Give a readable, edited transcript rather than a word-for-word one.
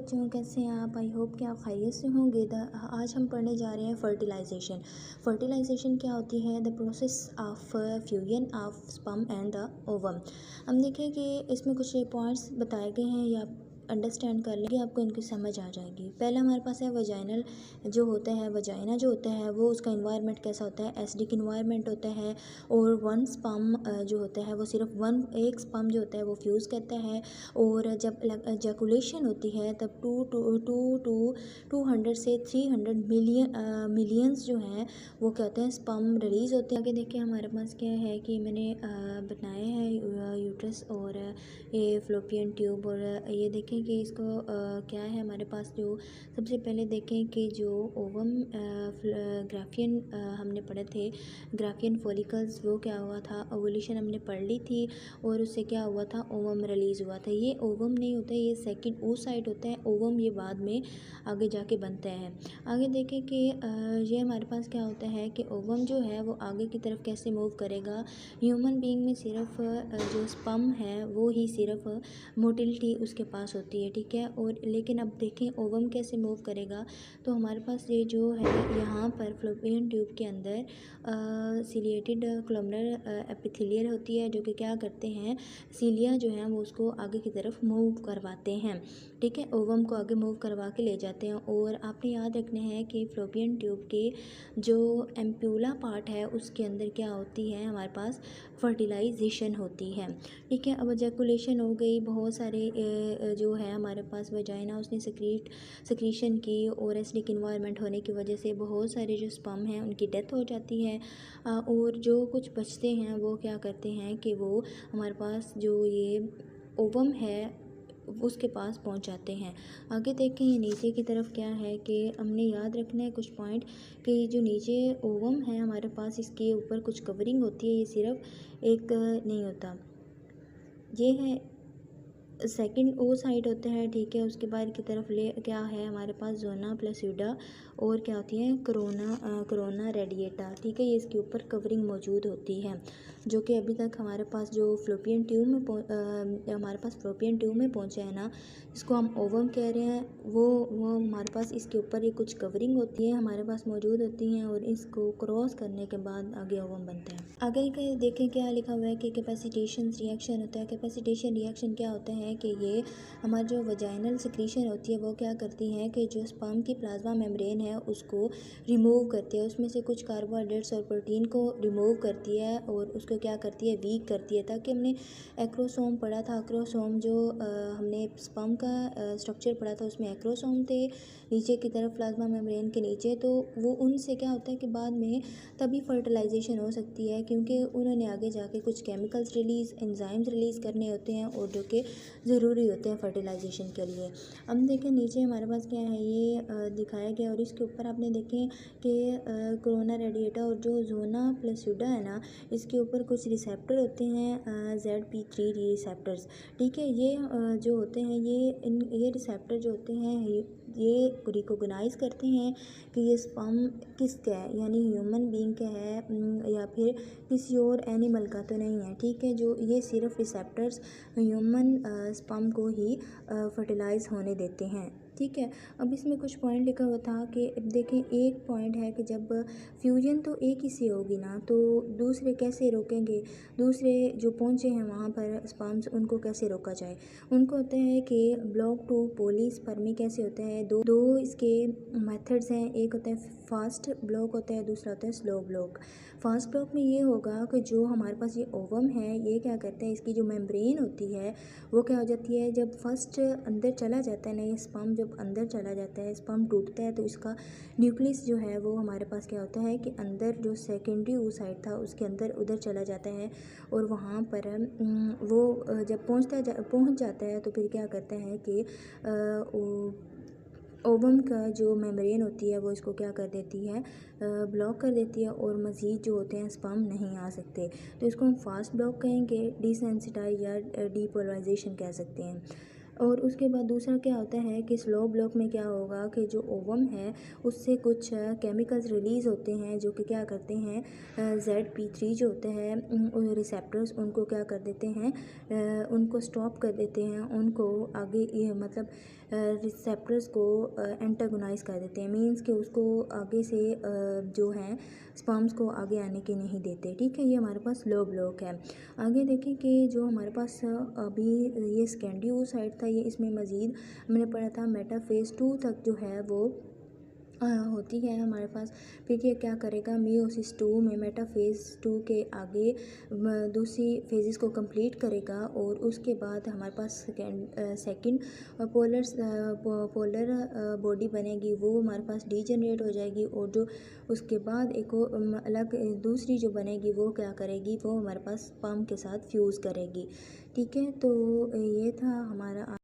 बच्चों, कैसे हैं आप? आई होप कि आप खैरियत से होंगे। आज हम पढ़ने जा रहे हैं फर्टिलाइजेशन। फर्टिलाइजेशन क्या होती है? The process of fusion of sperm and the ovum. हम देखें कि इसमें कुछ पॉइंट्स बताए गए हैं या अंडरस्टैंड कर लेंगे, आपको इनकी समझ आ जाएगी। पहला हमारे पास है वजाइनल जो होता है, वजाइना जो होता है वो उसका इन्वायरमेंट कैसा होता है? एसिडिक इन्वायरमेंट होता है। और वन स्पर्म जो होता है वो सिर्फ एक स्पर्म जो होता है वो फ्यूज़ करता है। और जब एजैकुलेशन होती है तब 200 से 300 मिलियंस जो हैं वो क्या होते हैं? स्पर्म रिलीज़ होते हैं। आगे देखिए हमारे पास क्या है कि मैंने बनाया है यूट्रस और ये फ्लोपियन ट्यूब। और ये देखें कि इसको क्या है हमारे पास। जो सबसे पहले देखें कि जो ओवम ग्राफियन हमने पढ़े थे, ग्राफियन फॉलिकल्स, वो क्या हुआ था? ओवुलेशन हमने पढ़ ली थी और उससे क्या हुआ था? ओवम रिलीज़ हुआ था। ये ओवम नहीं होता, ये सेकंड oocyte होता है। ओवम ये बाद में आगे जाके बनता है। आगे देखें कि ये हमारे पास क्या होता है कि ओवम जो है वो आगे की तरफ कैसे मूव करेगा। ह्यूमन बीइंग में सिर्फ जो स्पर्म है वो ही सिर्फ मोटिलिटी उसके पास होती है, ठीक है। और लेकिन अब देखें ओवम कैसे मूव करेगा। तो हमारे पास ये जो है यहाँ पर फ्लोपियन ट्यूब के अंदर सिलिएटेड कोलमनर एपिथेलियल होती है, जो कि क्या करते हैं? सीलिया जो है वो उसको आगे की तरफ मूव करवाते हैं, ठीक है। ओवम को आगे मूव करवा के ले जाते हैं। और आपने याद रखना है कि फ्लोपियन ट्यूब के जो एम्प्यूला पार्ट है उसके अंदर क्या होती है? हमारे पास फर्टिलाइजेशन होती है, ठीक है। अब एजैकुलेशन हो गई, बहुत सारे जो है हमारे पास वजाइना उसने सिक्रीशन की और एसिडिक इन्वायरमेंट होने की वजह से बहुत सारे जो स्पर्म हैं उनकी डेथ हो जाती है। और जो कुछ बचते हैं वो क्या करते हैं कि वो हमारे पास जो ये ओवम है उसके पास पहुंच जाते हैं। आगे देखें ये नीचे की तरफ क्या है कि हमने याद रखना है कुछ पॉइंट कि जो नीचे ओवम है हमारे पास इसके ऊपर कुछ कवरिंग होती है, ये सिर्फ एक नहीं होता। ये है सेकंड oocyte होता है, ठीक है। उसके बाद की तरफ ले क्या है हमारे पास? जोना प्लसूडा और क्या होती है? कोरोना रेडिएटा, ठीक है। ये इसके ऊपर कवरिंग मौजूद होती है, जो कि अभी तक हमारे पास जो फ्लोपियन ट्यूब में हमारे पास फ्लोपियन ट्यूब में पहुंचा है ना, इसको हम ओवम कह रहे हैं, वो हमारे पास इसके ऊपर ये कुछ कवरिंग होती है हमारे पास मौजूद होती हैं और इसको क्रॉस करने के बाद आगे ओवम बनता है। आगे के देखें क्या लिखा हुआ है कि कैपेसिटेशन रिएक्शन होता है। कैपेसिटेशन रिएक्शन क्या होता है कि ये हमारी जो वजाइनल सिक्रीशन होती है वो क्या करती है कि जो स्पर्म की प्लाज्मा मेम्ब्रेन है उसको रिमूव करती है, उसमें से कुछ कार्बोहाइड्रेट्स और प्रोटीन को रिमूव करती है और उसको क्या करती है? वीक करती है। ताकि हमने एक्रोसोम पढ़ा था, एक्रोसोम जो हमने स्पर्म का स्ट्रक्चर पढ़ा था उसमें एक्रोसोम थे नीचे की तरफ प्लाज्मा मेम्ब्रेन के नीचे। तो वो उनसे क्या होता है कि बाद में तभी फर्टिलाइजेशन हो सकती है, क्योंकि उन्होंने आगे जाके कुछ केमिकल्स रिलीज़, एंजाइम्स रिलीज़ करने होते हैं और जो कि ज़रूरी होते हैं फर्टिलाइजेशन के लिए। अब देखें नीचे हमारे पास क्या है, ये दिखाया गया और इसके ऊपर आपने देखें कि कोरोना रेडिएटा और जो जोना प्लसूडा है ना, इसके ऊपर कुछ रिसेप्टर होते हैं ZP3 रिसेप्टर्स, ठीक है। ये जो होते हैं ये रिसेप्टर जो होते हैं ये रिकोगनाइज़ करते हैं कि ये स्पर्म किसका है, यानी ह्यूमन बीइंग का है या फिर किसी और एनिमल का तो नहीं है, ठीक है। जो ये सिर्फ रिसेप्टर्स ह्यूमन स्पर्म को ही फर्टिलाइज़ होने देते हैं, ठीक है। अब इसमें कुछ पॉइंट लिखा हुआ था कि देखें एक पॉइंट है कि जब फ्यूजन तो एक ही से होगी ना, तो दूसरे कैसे रोकेंगे? दूसरे जो पहुँचे हैं वहाँ पर स्पर्म्स, उनको कैसे रोका जाए? उनको होता है कि ब्लॉक टू पॉलीस्पर्मी कैसे होता है। दो इसके मेथड्स हैं, एक होता है फास्ट ब्लॉक होता है, दूसरा होता है स्लो ब्लॉक। फास्ट ब्लॉक में ये होगा कि जो हमारे पास ये ओवम है ये क्या करता है, इसकी जो मेम्ब्रेन होती है वो क्या हो जाती है, जब फर्स्ट अंदर चला जाता है ना, ये स्पर्म जब अंदर चला जाता है, स्पर्म टूटता है तो इसका न्यूक्लियस जो है वो हमारे पास क्या होता है कि अंदर जो सेकेंडरी oocyte था उसके अंदर उधर चला जाता है। और वहाँ पर वो जब पहुँच जाता है तो फिर क्या करता है कि ओवम का जो मेम्ब्रेन होती है वो इसको क्या कर देती है? ब्लॉक कर देती है और मज़ीद जो होते हैं स्पर्म नहीं आ सकते। तो इसको हम फास्ट ब्लॉक कहेंगे, डिसेंसिटाइज या डीपोलराइजेशन कह सकते हैं। और उसके बाद दूसरा क्या होता है कि स्लो ब्लॉक में क्या होगा कि जो ओवम है उससे कुछ केमिकल्स रिलीज़ होते हैं जो कि क्या करते हैं, ZP3 जो होते हैं रिसेप्टर्स उनको क्या कर देते हैं, उनको स्टॉप कर देते हैं, उनको आगे ये मतलब रिसेप्टर्स को एंटागोनाइज कर देते हैं, मींस कि उसको आगे से जो है स्पर्म्स को आगे आने के नहीं देते। ठीक है, ये हमारे पास लो ब्लॉक है। आगे देखें कि जो हमारे पास अभी ये सेकेंडरी oocyte था, ये इसमें मज़ीद हमने पढ़ा था मेटाफेज़ 2 तक जो है वो होती है हमारे पास। फिर ये क्या करेगा, मियोसिस 2 में मेटाफेज़ 2 के आगे दूसरी फेजेस को कंप्लीट करेगा और उसके बाद हमारे पास सेकंड पोलर बॉडी बनेगी, वो हमारे पास डीजनरेट हो जाएगी। और जो उसके बाद एक अलग दूसरी जो बनेगी वो क्या करेगी, वो हमारे पास स्पर्म के साथ फ्यूज़ करेगी। ठीक है, तो ये था हमारा